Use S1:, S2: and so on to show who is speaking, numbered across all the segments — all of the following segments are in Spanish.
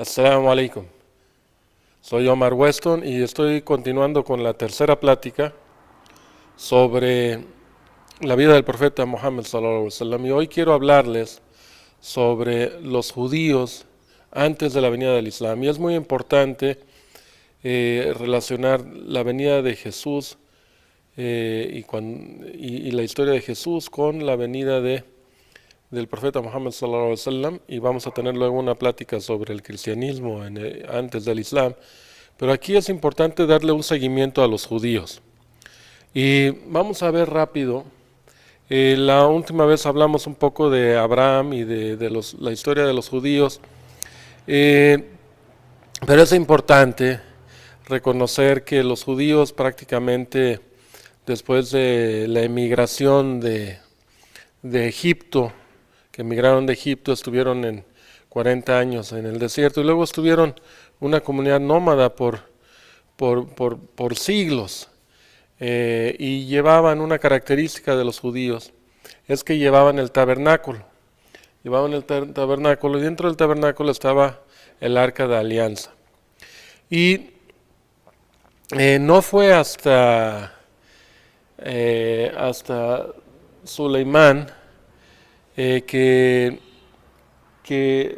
S1: Assalamu alaikum. Soy Omar Weston y estoy continuando con la tercera plática sobre la vida del profeta Muhammad sallallahu alaihi wasallam. Y hoy quiero hablarles sobre los judíos antes de la venida del Islam. Y es muy importante relacionar la venida de Jesús y la historia de Jesús con la venida del profeta Muhammad sallallahu alaihi wasallam, y vamos a tener luego una plática sobre el cristianismo antes del Islam. Pero aquí es importante darle un seguimiento a los judíos. Y vamos a ver rápido. La última vez hablamos un poco de Abraham y de la historia de los judíos. Pero es importante reconocer que los judíos prácticamente después de la emigración de Egipto, que emigraron de Egipto, estuvieron en 40 años en el desierto y luego estuvieron una comunidad nómada por siglos. Y llevaban una característica de los judíos, es que llevaban el tabernáculo. Llevaban el tabernáculo y dentro del tabernáculo estaba el arca de alianza. Y no fue hasta Suleimán que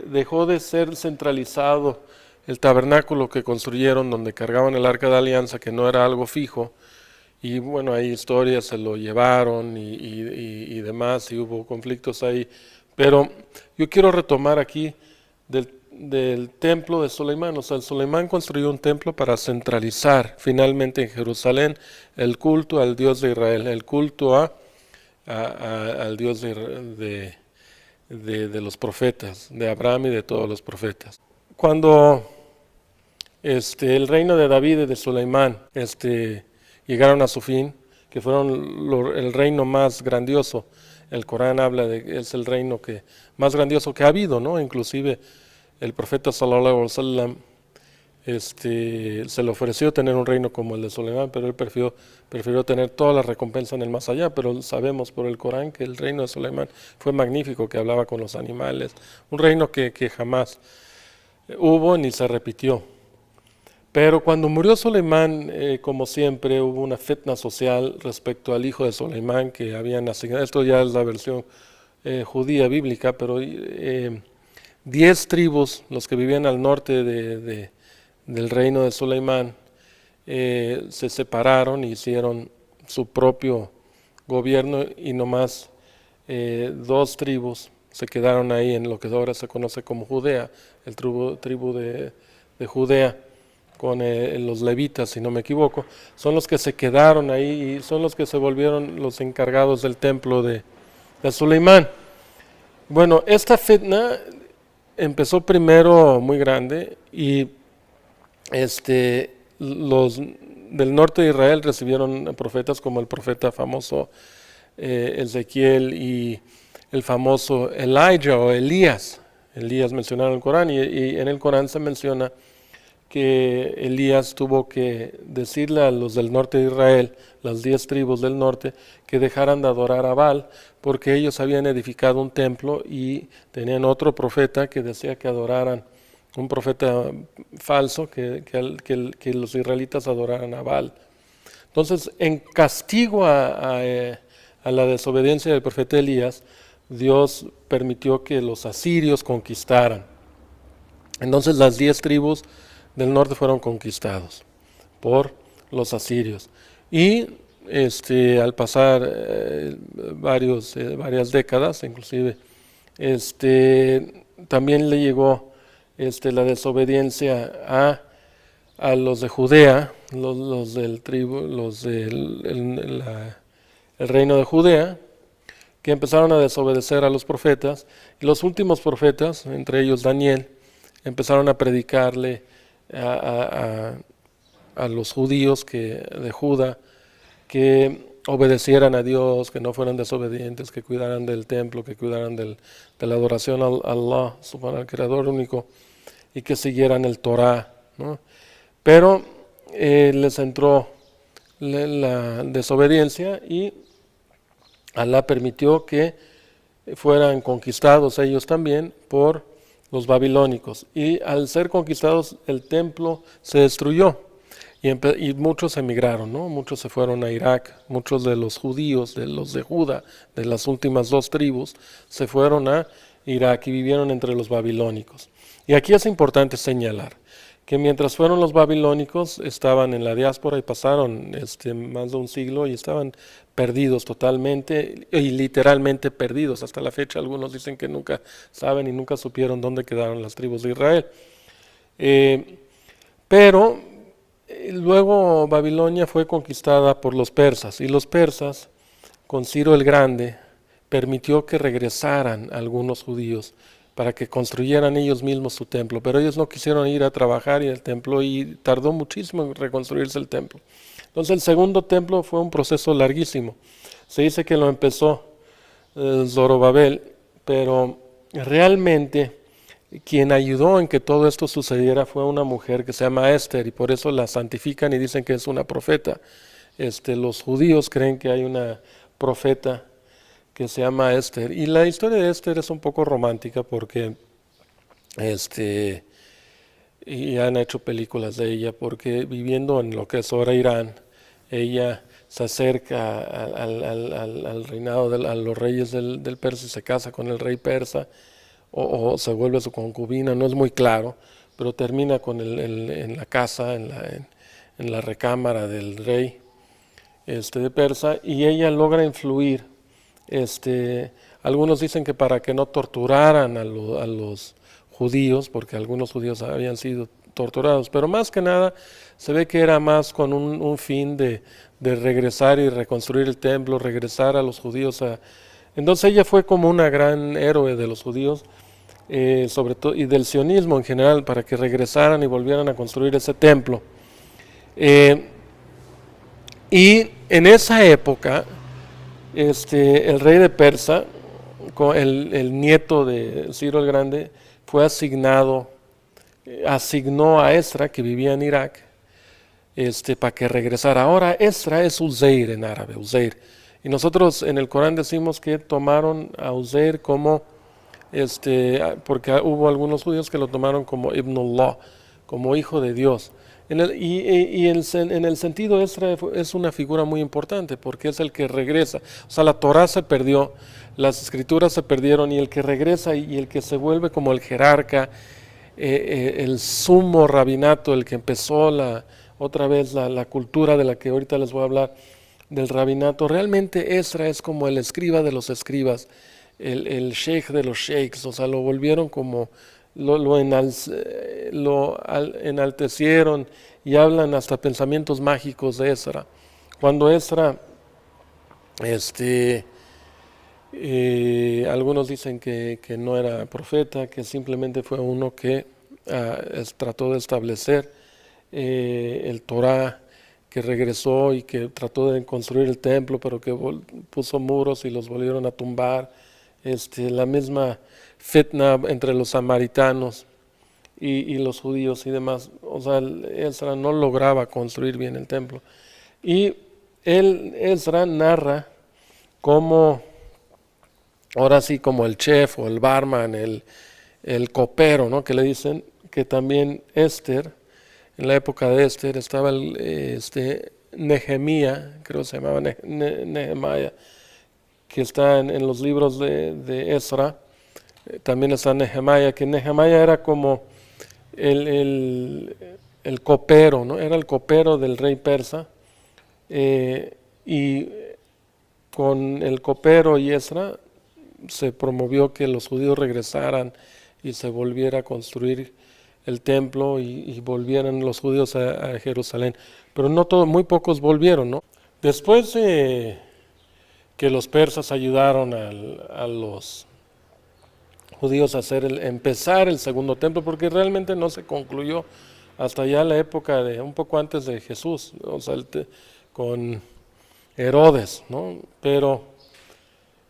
S1: dejó de ser centralizado el tabernáculo que construyeron donde cargaban el arca de alianza, que no era algo fijo, y bueno, hay historias, se lo llevaron y demás, y hubo conflictos ahí, pero yo quiero retomar aquí del templo de Suleimán. O sea, Suleimán construyó un templo para centralizar finalmente en Jerusalén el culto al Dios de Israel, el culto al Dios de los profetas, de Abraham y de todos los profetas. Cuando el reino de David y de Suleimán llegaron a su fin, que fueron el reino más grandioso, el Corán habla de es el reino más grandioso que ha habido, ¿no? Inclusive el profeta sallallahu alaihi wasallam se le ofreció tener un reino como el de Suleimán, pero él prefirió tener toda la recompensa en el más allá. Pero sabemos por el Corán que el reino de Suleimán fue magnífico, que hablaba con los animales, un reino que jamás hubo ni se repitió. Pero cuando murió Suleimán, como siempre, hubo una fitna social respecto al hijo de Suleimán que habían asignado. Esto ya es la versión judía bíblica, pero 10 tribus, los que vivían al norte del reino de Suleimán, se separaron y hicieron su propio gobierno, y nomás 2 tribus se quedaron ahí en lo que ahora se conoce como Judea, el tribu de Judea, con los levitas, si no me equivoco, son los que se quedaron ahí y son los que se volvieron los encargados del templo de Suleimán. Bueno, esta fitna empezó primero muy grande, y los del norte de Israel recibieron profetas como el profeta famoso Ezequiel y el famoso Elijah o Elías. Elías mencionado en el Corán, y en el Corán se menciona que Elías tuvo que decirle a los del norte de Israel, las 10 tribus del norte, que dejaran de adorar a Baal, porque ellos habían edificado un templo y tenían otro profeta que decía que adoraran, un profeta falso, que los israelitas adoraran a Baal. Entonces, en castigo a la desobediencia del profeta Elías, Dios permitió que los asirios conquistaran. Entonces las 10 tribus del norte fueron conquistados por los asirios, y al pasar varias décadas, inclusive también le llegó la desobediencia a los de Judea, los del el reino de Judea, que empezaron a desobedecer a los profetas, y los últimos profetas, entre ellos Daniel, empezaron a predicarle a los judíos de Judá que obedecieran a Dios, que no fueran desobedientes, que cuidaran del templo, que cuidaran de la adoración a Allah, al Creador único, y que siguieran el Torah, ¿no? Pero les entró la desobediencia, y Allah permitió que fueran conquistados ellos también por los babilónicos. Y al ser conquistados el templo se destruyó y muchos emigraron, ¿no? Muchos se fueron a Irak, muchos de los judíos, de los de Judá, de las últimas dos tribus, se fueron a Irak y vivieron entre los babilónicos. Y aquí es importante señalar que mientras fueron los babilónicos, estaban en la diáspora y pasaron más de un siglo y estaban perdidos totalmente y literalmente perdidos. Hasta la fecha algunos dicen que nunca saben y nunca supieron dónde quedaron las tribus de Israel. Pero luego Babilonia fue conquistada por los persas y los persas, con Ciro el Grande, permitió que regresaran algunos judíos para que construyeran ellos mismos su templo, pero ellos no quisieron ir a trabajar en el templo y tardó muchísimo en reconstruirse el templo. Entonces el segundo templo fue un proceso larguísimo. Se dice que lo empezó Zorobabel, pero realmente quien ayudó en que todo esto sucediera fue una mujer que se llama Esther y por eso la santifican y dicen que es una profeta. Los judíos creen que hay una profeta que se llama Esther. Y la historia de Esther es un poco romántica porque y han hecho películas de ella, porque viviendo en lo que es ahora Irán, ella se acerca al reinado, a los reyes del Persa y se casa con el rey persa, o se vuelve su concubina, no es muy claro, pero termina con en la casa, en la recámara del rey de Persa, y ella logra influir. Algunos dicen que para que no torturaran a los judíos, porque algunos judíos habían sido torturados, pero más que nada se ve que era más con un fin de regresar y reconstruir el templo, regresar a los judíos. Entonces ella fue como una gran héroe de los judíos, sobre todo, y del sionismo en general, para que regresaran y volvieran a construir ese templo. Y en esa época, el rey de Persa, el nieto de Ciro el Grande, asignó a Esdra, que vivía en Irak, para que regresara. Ahora Esdra es Uzeir en árabe, Uzeir. Y nosotros en el Corán decimos que tomaron a Uzeir como, porque hubo algunos judíos que lo tomaron como Ibnullah, como hijo de Dios. En el sentido, Esdra es una figura muy importante porque es el que regresa. O sea, la Torá se perdió, las escrituras se perdieron y el que regresa y el que se vuelve como el jerarca, el sumo rabinato, el que empezó otra vez la cultura de la que ahorita les voy a hablar, del rabinato. Realmente Esdra es como el escriba de los escribas, el sheikh de los sheikhs. O sea, lo volvieron como... Lo enaltecieron y hablan hasta pensamientos mágicos de Esdra. Cuando Esdra, algunos dicen que no era profeta, que simplemente fue uno que trató de establecer el Torah, que regresó y que trató de construir el templo, pero que puso muros y los volvieron a tumbar. La misma fitna entre los samaritanos y los judíos y demás. O sea, Esdra no lograba construir bien el templo. Y Esdra narra cómo, ahora sí, como el chef o el barman, el copero, ¿no? Que le dicen que también Esther, en la época de Esther, estaba Nehemías, creo que se llamaba Nehemías, que está en los libros de Esdra. También está Nehemías, que Nehemías era como el copero, ¿no? Era el copero del rey persa, y con el copero y Esdra se promovió que los judíos regresaran y se volviera a construir el templo y volvieran los judíos a Jerusalén. Pero no todos, muy pocos volvieron, ¿no? Después que los persas ayudaron a los judíos a empezar el segundo templo, porque realmente no se concluyó hasta ya la época de un poco antes de Jesús, o sea, con Herodes, ¿no? Pero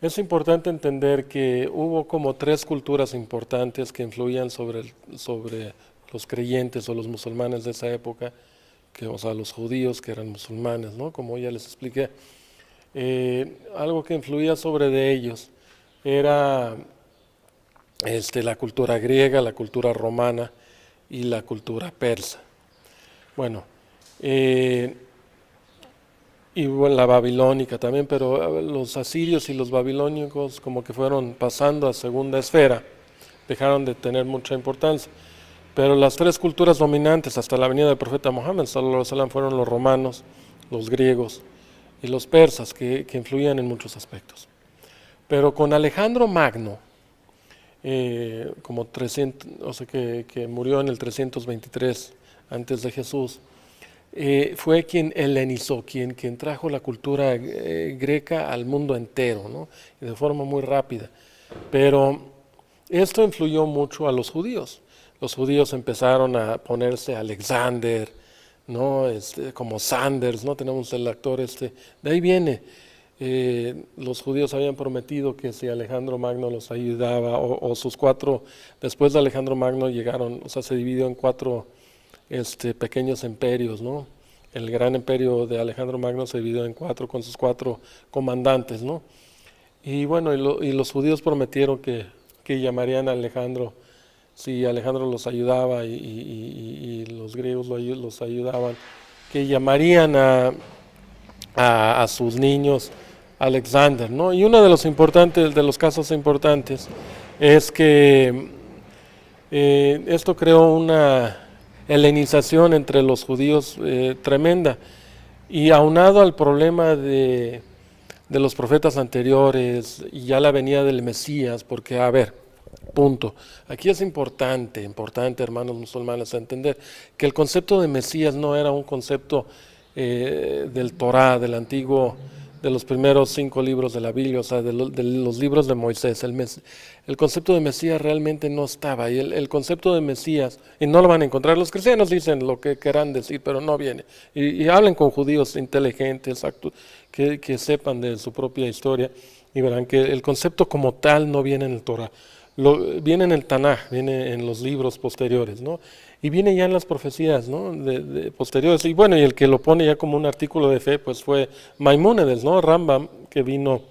S1: es importante entender que hubo como tres culturas importantes que influían sobre los creyentes o los musulmanes de esa época, o sea, los judíos que eran musulmanes, ¿no? Como ya les expliqué. Algo que influía sobre de ellos era la cultura griega, la cultura romana y la cultura persa. Bueno, y bueno, la babilónica también, pero los asirios y los babilónicos como que fueron pasando a segunda esfera, dejaron de tener mucha importancia. Pero las tres culturas dominantes hasta la venida del profeta Mohammed sallallahu alaihi wasallam fueron los romanos, los griegos y los persas, que influían en muchos aspectos. Pero con Alejandro Magno, como 300, o sea que murió en el 323 antes de Jesús, fue quien helenizó, quien trajo la cultura greca al mundo entero, ¿no? Y de forma muy rápida. Pero esto influyó mucho a los judíos. Los judíos empezaron a ponerse Alexander, ¿no? Como Sanders, ¿no? Tenemos el actor de ahí viene. Los judíos habían prometido que si Alejandro Magno los ayudaba, o sus cuatro, después de Alejandro Magno llegaron, o sea, se dividió en cuatro pequeños imperios, ¿no? El gran imperio de Alejandro Magno se dividió en cuatro con sus cuatro comandantes, ¿no? Y bueno, y los judíos prometieron que llamarían a Alejandro si Alejandro los ayudaba y los griegos los ayudaban, que llamarían a sus niños Alexander, ¿no? Y uno de los casos importantes es que esto creó una helenización entre los judíos tremenda, y aunado al problema de los profetas anteriores y ya la venida del Mesías, porque a ver, punto, aquí es importante hermanos musulmanes, entender que el concepto de Mesías no era un concepto del Torá, del antiguo, de los primeros 5 libros de la Biblia, o sea, de los libros de Moisés. El concepto de Mesías realmente no estaba, y el concepto de Mesías, y no lo van a encontrar, los cristianos dicen lo que querrán decir, pero no viene, y hablen con judíos inteligentes, que sepan de su propia historia, y verán que el concepto como tal no viene en el Torah, viene en el Tanaj, viene en los libros posteriores, ¿no? Y viene ya en las profecías, ¿no? de posteriores. Y bueno, y el que lo pone ya como un artículo de fe, pues fue Maimónides, ¿no? Rambam, que vino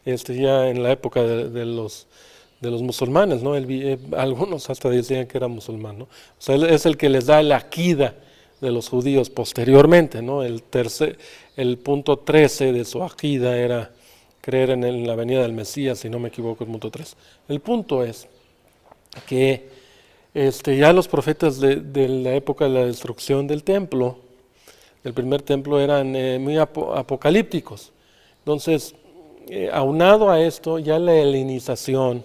S1: ya en la época de los musulmanes, ¿no? Algunos hasta decían que era musulmán, ¿no? O sea, él es el que les da la akida de los judíos posteriormente, ¿no? El punto 13 de su akida era creer en la venida del Mesías, si no me equivoco, el punto 3. El punto es que ya los profetas de la época de la destrucción del templo, del primer templo, eran muy apocalípticos. Entonces, aunado a esto, ya la helenización,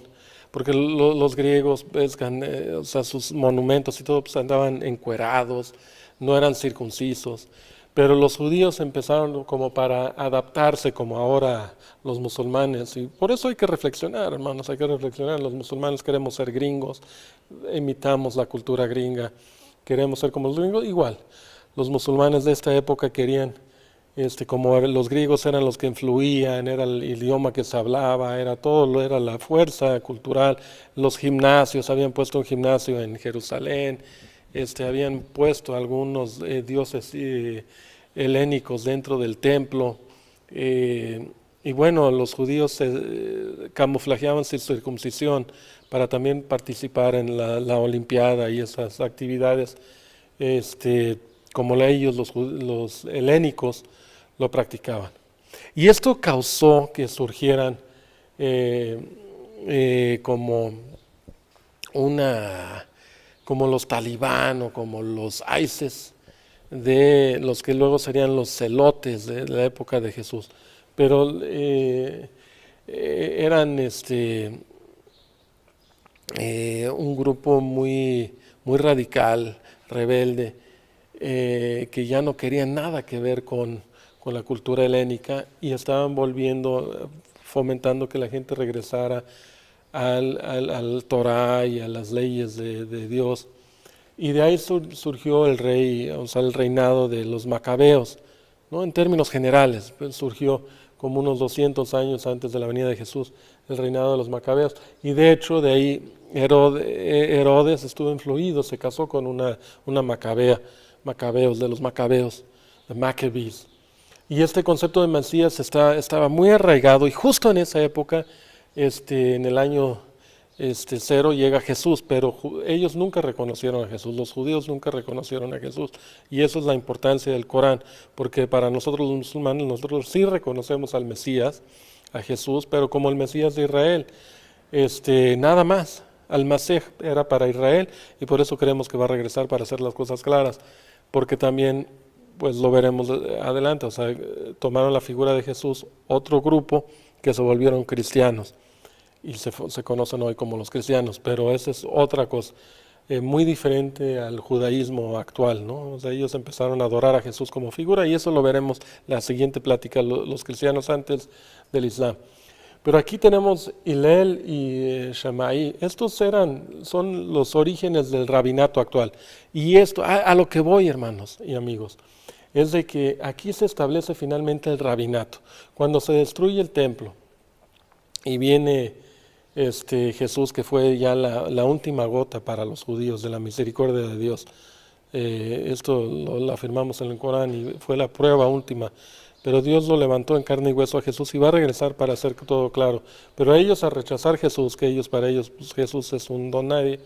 S1: porque los griegos, o sea, sus monumentos y todo, pues andaban encuerados, no eran circuncisos, pero los judíos empezaron como para adaptarse, como ahora los musulmanes, y por eso hay que reflexionar, hermanos, hay que reflexionar. Los musulmanes queremos ser gringos, imitamos la cultura gringa, queremos ser como los gringos, igual. Los musulmanes de esta época querían, como los griegos eran los que influían, era el idioma que se hablaba, era todo, era la fuerza cultural. Los gimnasios, habían puesto un gimnasio en Jerusalén, habían puesto algunos dioses helénicos dentro del templo, y bueno, los judíos se camuflajeaban sin circuncisión para también participar en la Olimpiada y esas actividades, como ellos, los helénicos, lo practicaban. Y esto causó que surgieran como los talibán o como los ISIS, de los que luego serían los celotes de la época de Jesús. Pero eran un grupo muy, muy radical, rebelde, que ya no querían nada que ver con la cultura helénica, y estaban fomentando que la gente regresara al Torah y a las leyes de Dios. Y de ahí surgió el reinado de los macabeos, ¿no? En términos generales, pues surgió como unos 200 años antes de la venida de Jesús, el reinado de los macabeos. Y de hecho, de ahí Herodes estuvo influido, se casó con una macabeos, de los macabeos, de Maccabees. Y este concepto de Mesías estaba muy arraigado, y justo en esa época, en el año cero llega Jesús, pero ellos nunca reconocieron a Jesús, los judíos nunca reconocieron a Jesús, y eso es la importancia del Corán, porque para nosotros los musulmanes, nosotros sí reconocemos al Mesías, a Jesús, pero como el Mesías de Israel, nada más. Al-Masih era para Israel y por eso creemos que va a regresar para hacer las cosas claras, porque también, pues lo veremos adelante, o sea, tomaron la figura de Jesús otro grupo que se volvieron cristianos y se conocen hoy como los cristianos, pero esa es otra cosa, muy diferente al judaísmo actual, ¿no? O sea, ellos empezaron a adorar a Jesús como figura y eso lo veremos la siguiente plática, los cristianos antes del Islam. Pero aquí tenemos Hillel y Shammai. Estos son los orígenes del rabinato actual. Y esto, a lo que voy, hermanos y amigos, es de que aquí se establece finalmente el rabinato. Cuando se destruye el templo y viene Jesús, que fue ya la última gota para los judíos de la misericordia de Dios. Esto lo afirmamos en el Corán y fue la prueba última. Pero Dios lo levantó en carne y hueso a Jesús y va a regresar para hacer todo claro. Pero a ellos, a rechazar Jesús, que para ellos pues, Jesús es un don nadie,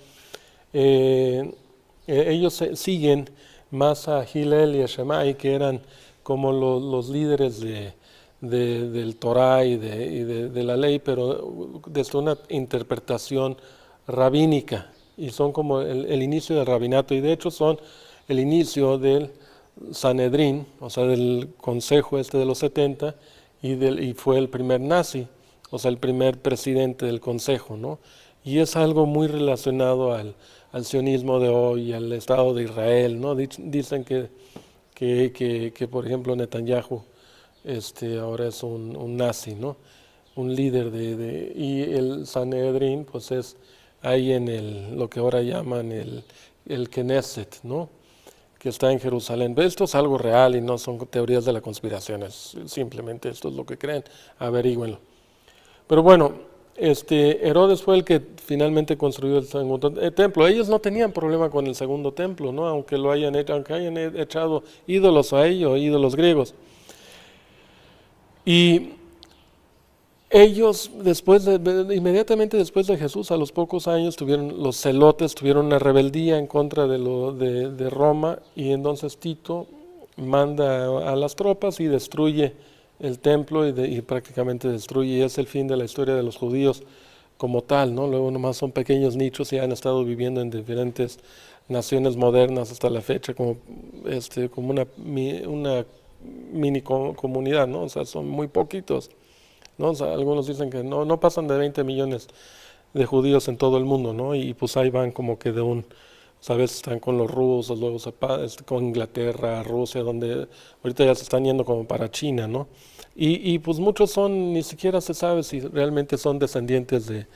S1: ellos siguen más a Hillel y a Shammai, que eran como los líderes del Torah y de la ley, pero desde una interpretación rabínica, y son como el inicio del rabinato, y de hecho son el inicio del Sanedrín, o sea, del consejo de los 70, y fue el primer nazi, o sea, el primer presidente del consejo, ¿no? Y es algo muy relacionado al sionismo de hoy, al Estado de Israel, ¿no? Dicen que por ejemplo, Netanyahu ahora es un nazi, ¿no? Un líder y el Sanedrín, pues es ahí en lo que ahora llaman el Knesset, ¿no? Que está en Jerusalén. Esto es algo real y no son teorías de la conspiración, simplemente esto es lo que creen, averígüenlo. Pero bueno, Herodes fue el que finalmente construyó el segundo templo. Ellos no tenían problema con el segundo templo, ¿no? Aunque hayan echado ídolos a ellos, ídolos griegos. Y ellos, inmediatamente después de Jesús, a los pocos años, los celotes tuvieron una rebeldía en contra de Roma, y entonces Tito manda a las tropas y destruye el templo y prácticamente destruye, y es el fin de la historia de los judíos como tal, ¿no? Luego nomás son pequeños nichos y han estado viviendo en diferentes naciones modernas hasta la fecha como una mini comunidad, ¿no? O sea, son muy poquitos, ¿no? O sea, algunos dicen que no pasan de 20 millones de judíos en todo el mundo, ¿no? Y pues ahí van como que ¿sabes? Están con los rusos, luego con Inglaterra, Rusia, donde ahorita ya se están yendo como para China, ¿no? Y pues muchos ni siquiera se sabe si realmente son descendientes de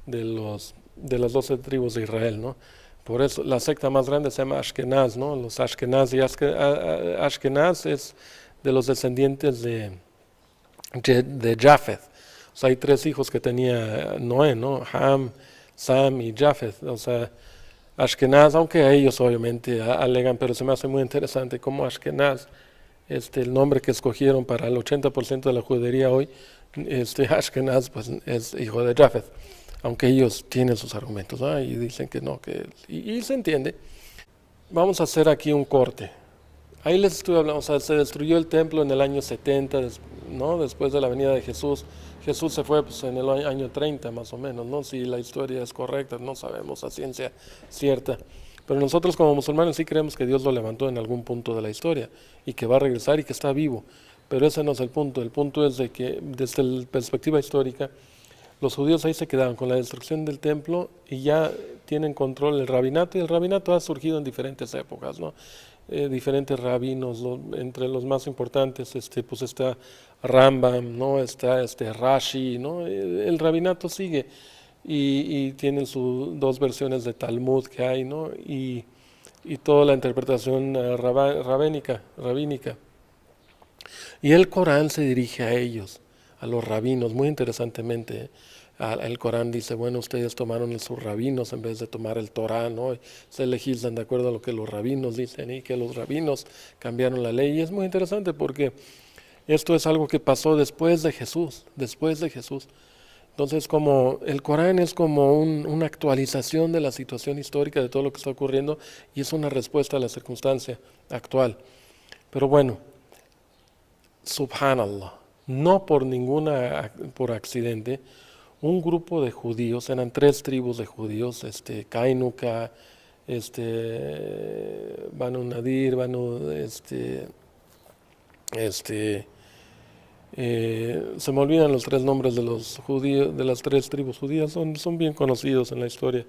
S1: las 12 tribus de Israel, ¿no? Por eso la secta más grande se llama Ashkenaz, ¿no? Los Ashkenaz, y Ashkenaz es de los descendientes de Jafet. O sea, hay 3 hijos que tenía Noé, ¿no? Ham, Sam y Jafet. O sea, Ashkenaz, aunque a ellos obviamente alegan, pero se me hace muy interesante cómo Ashkenaz, el nombre que escogieron para el 80% de la judería hoy, Ashkenaz, pues es hijo de Jafet, aunque ellos tienen sus argumentos, ¿no? Y dicen que no, y se entiende. Vamos a hacer aquí un corte. Ahí les estuve hablando, o sea, se destruyó el templo en el año 70, ¿no? Después de la venida de Jesús. Jesús se fue pues, en el año 30 más o menos, ¿no? Si la historia es correcta, no sabemos a ciencia cierta. Pero nosotros como musulmanes sí creemos que Dios lo levantó en algún punto de la historia y que va a regresar y que está vivo. Pero ese no es el punto. El punto es de que desde la perspectiva histórica, los judíos ahí se quedaron con la destrucción del templo y ya tienen control del rabinato, y el rabinato ha surgido en diferentes épocas, ¿no? Diferentes rabinos, entre los más importantes pues está Rambam, ¿no? Está Rashi, ¿no? El rabinato sigue y tienen sus 2 versiones de Talmud que hay, ¿no? Y toda la interpretación rabínica. Y el Corán se dirige a ellos, a los rabinos, muy interesantemente. El Corán dice, bueno, ustedes tomaron sus rabinos en vez de tomar el Torá, ¿no? Se legislan de acuerdo a lo que los rabinos dicen y que los rabinos cambiaron la ley. Y es muy interesante porque esto es algo que pasó después de Jesús, Entonces, como el Corán es como una actualización de la situación histórica de todo lo que está ocurriendo y es una respuesta a la circunstancia actual. Pero bueno, subhanallah, no por accidente, un grupo de judíos, eran 3 tribus de judíos, Kainuka, Banu Nadir, se me olvidan los 3 nombres de los judíos, de las 3 tribus judías, son bien conocidos en la historia,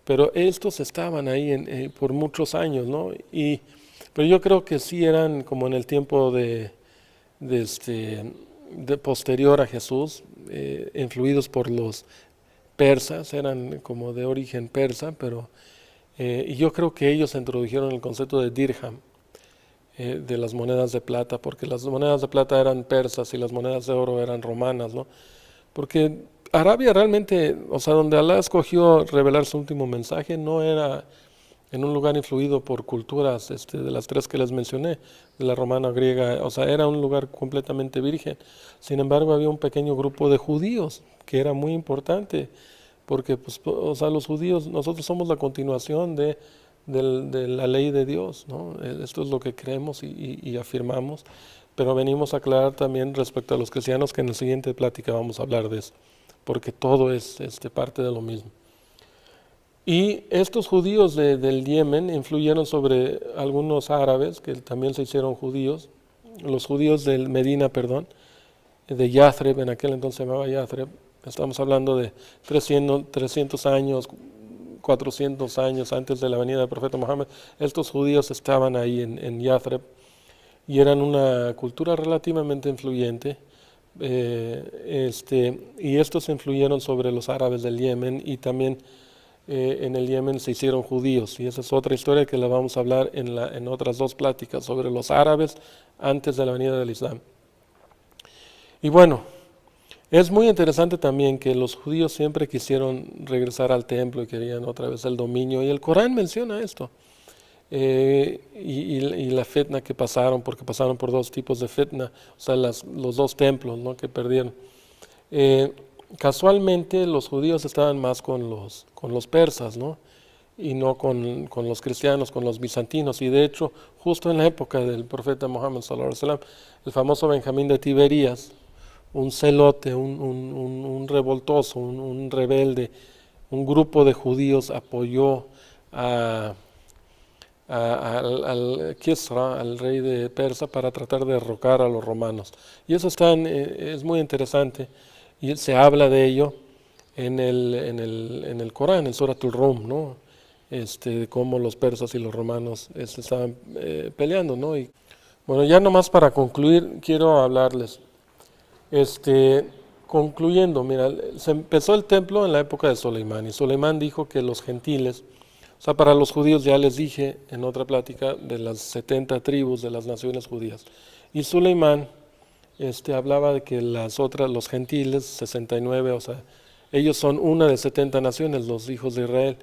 S1: pero estos estaban ahí por muchos años, ¿no? Pero yo creo que sí eran como en el tiempo de posterior a Jesús, influidos por los persas, eran como de origen persa, pero y yo creo que ellos introdujeron el concepto de dirham, de las monedas de plata, porque las monedas de plata eran persas y las monedas de oro eran romanas, ¿no? Porque Arabia realmente, o sea, donde Alá escogió revelar su último mensaje, no era en un lugar influido por culturas de las 3 que les mencioné, de la romana, griega, o sea, era un lugar completamente virgen. Sin embargo, había un pequeño grupo de judíos que era muy importante, porque pues, o sea, los judíos, nosotros somos la continuación de la ley de Dios, ¿no? Esto es lo que creemos y afirmamos, pero venimos a aclarar también respecto a los cristianos, que en la siguiente plática vamos a hablar de eso, porque todo es parte de lo mismo. Y estos judíos del Yemen influyeron sobre algunos árabes que también se hicieron judíos, los judíos del Medina, perdón, de Yathrib, en aquel entonces se llamaba Yathrib, estamos hablando de 300 años, 400 años antes de la venida del profeta Mohammed. Estos judíos estaban ahí en Yathrib y eran una cultura relativamente influyente, y estos influyeron sobre los árabes del Yemen, y también en el Yemen se hicieron judíos, y esa es otra historia que la vamos a hablar en otras 2 pláticas sobre los árabes antes de la venida del Islam. Y bueno, es muy interesante también que los judíos siempre quisieron regresar al templo y querían otra vez el dominio, y el Corán menciona esto, y la fitna que pasaron, porque pasaron por 2 tipos de fitna, o sea, los 2 templos, ¿no?, que perdieron. Casualmente los judíos estaban más con los persas, ¿no?, y no con los cristianos, con los bizantinos, y de hecho justo en la época del profeta Muhammad sallallahu alaihi wasallam, el famoso Benjamín de Tiberías, un celote, un revoltoso, un rebelde, un grupo de judíos apoyó al Kisra, al rey de Persa, para tratar de derrocar a los romanos. Y eso es muy interesante, y se habla de ello en el Corán, en Suratul Rum, ¿no? De cómo los persas y los romanos estaban peleando, ¿no? Y bueno, ya nomás para concluir, quiero hablarles. Concluyendo, mira, se empezó el templo en la época de Soleimán, y Soleimán dijo que los gentiles, o sea, para los judíos, ya les dije en otra plática de las 70 tribus de las naciones judías, y Soleimán hablaba de que los gentiles, 69, o sea, ellos son una de 70 naciones, los hijos de Israel,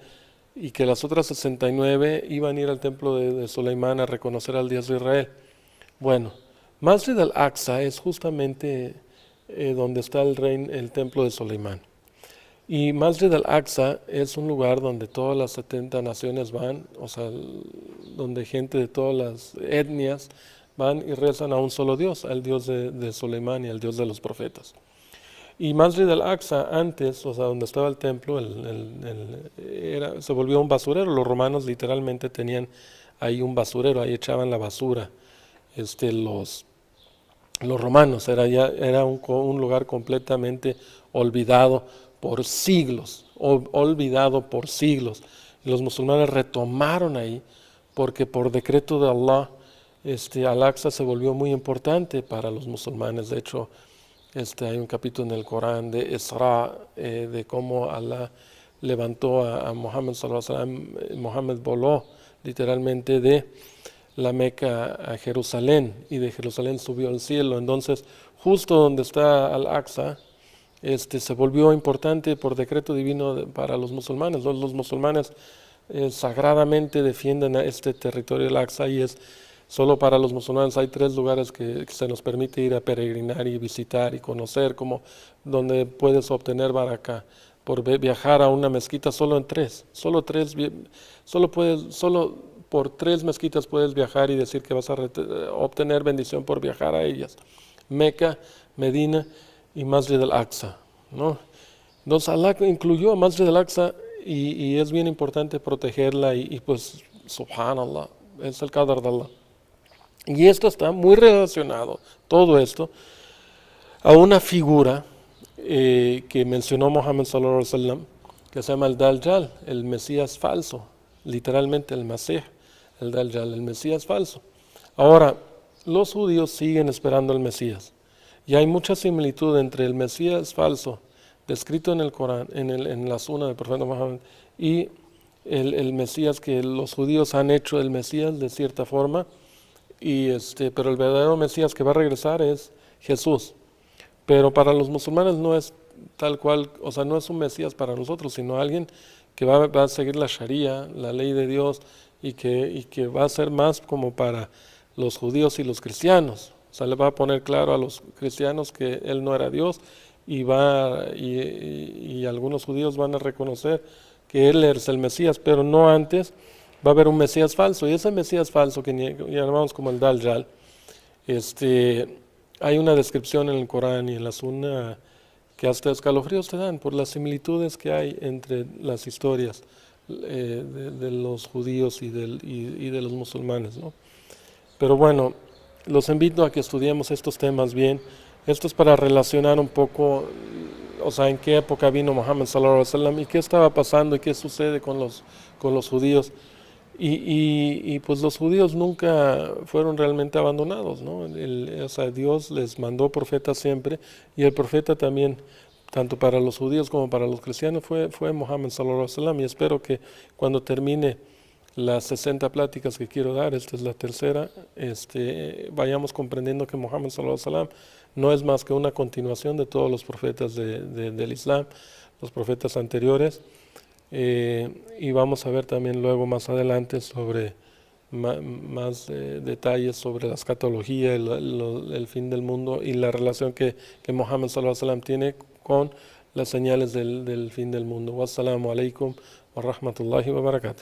S1: y que las otras 69 iban a ir al templo de Soleimán a reconocer al Dios de Israel. Bueno, Masjid al-Aqsa es justamente donde está el templo de Soleimán. Y Masjid al-Aqsa es un lugar donde todas las 70 naciones van, o sea, donde gente de todas las etnias van y rezan a un solo Dios, al Dios de Soleimán y al Dios de los profetas. Y Masjid al-Aqsa antes, o sea, donde estaba el templo, se volvió un basurero. Los romanos literalmente tenían ahí un basurero, ahí echaban la basura. Los romanos, era un lugar completamente olvidado por siglos, olvidado por siglos. Y los musulmanes retomaron ahí, porque por decreto de Allah, Al-Aqsa se volvió muy importante para los musulmanes. De hecho, hay un capítulo en el Corán de Isra, de cómo Allah levantó a Muhammad sallallahu alaihi wasallam. Muhammad voló literalmente de la Meca a Jerusalén, y de Jerusalén subió al cielo. Entonces, justo donde está Al-Aqsa, se volvió importante por decreto divino para los musulmanes. Los musulmanes sagradamente defienden a este territorio Al-Aqsa, y es Solo para los musulmanes hay 3 lugares que se nos permite ir a peregrinar y visitar y conocer, como donde puedes obtener baraka. Por viajar a una mezquita solo en 3, solo por 3 mezquitas puedes viajar y decir que vas a obtener bendición por viajar a ellas. Meca, Medina y Masjid al-Aqsa, ¿no? Entonces Allah incluyó a Masjid al-Aqsa y es bien importante protegerla y pues, subhanallah, es el qadar de Allah. Y esto está muy relacionado, todo esto, a una figura que mencionó Muhammad sallallahu alaihi wasallam, que se llama el Dajjal, el Mesías falso, literalmente el Masih, el Dajjal, el Mesías falso. Ahora, los judíos siguen esperando al Mesías, y hay mucha similitud entre el Mesías falso, descrito en el Corán, en la Sunna del profeta Muhammad, y el Mesías que los judíos han hecho el Mesías de cierta forma, pero el verdadero Mesías que va a regresar es Jesús. Pero para los musulmanes no es tal cual, o sea, no es un Mesías para nosotros, sino alguien que va a seguir la Sharia, la ley de Dios, y que va a ser más como para los judíos y los cristianos. O sea, le va a poner claro a los cristianos que él no era Dios, y algunos judíos van a reconocer que él es el Mesías, pero no antes. Va a haber un Mesías falso, y ese Mesías falso que llamamos como el Dajjal, hay una descripción en el Corán y en la Sunna que hasta escalofríos te dan por las similitudes que hay entre las historias de los judíos y de los musulmanes, ¿no? Pero bueno, los invito a que estudiemos estos temas bien. Esto es para relacionar un poco, o sea, en qué época vino Muhammad sallallahu alaihi wasallam y qué estaba pasando y qué sucede con los judíos. Pues los judíos nunca fueron realmente abandonados, ¿no? O sea, Dios les mandó profetas siempre, y el profeta también, tanto para los judíos como para los cristianos, fue Muhammad sallallahu alaihi wasallam. Y espero que cuando termine las 60 pláticas que quiero dar, esta es la tercera, vayamos comprendiendo que Muhammad sallallahu alaihi wasallam no es más que una continuación de todos los profetas del Islam, los profetas anteriores. Y vamos a ver también luego más adelante sobre más detalles sobre la escatología, el fin del mundo y la relación que Muhammad sallallahu alaihi wasallam tiene con las señales del fin del mundo. Wassalamu alaikum wa rahmatullahi wa barakatuh.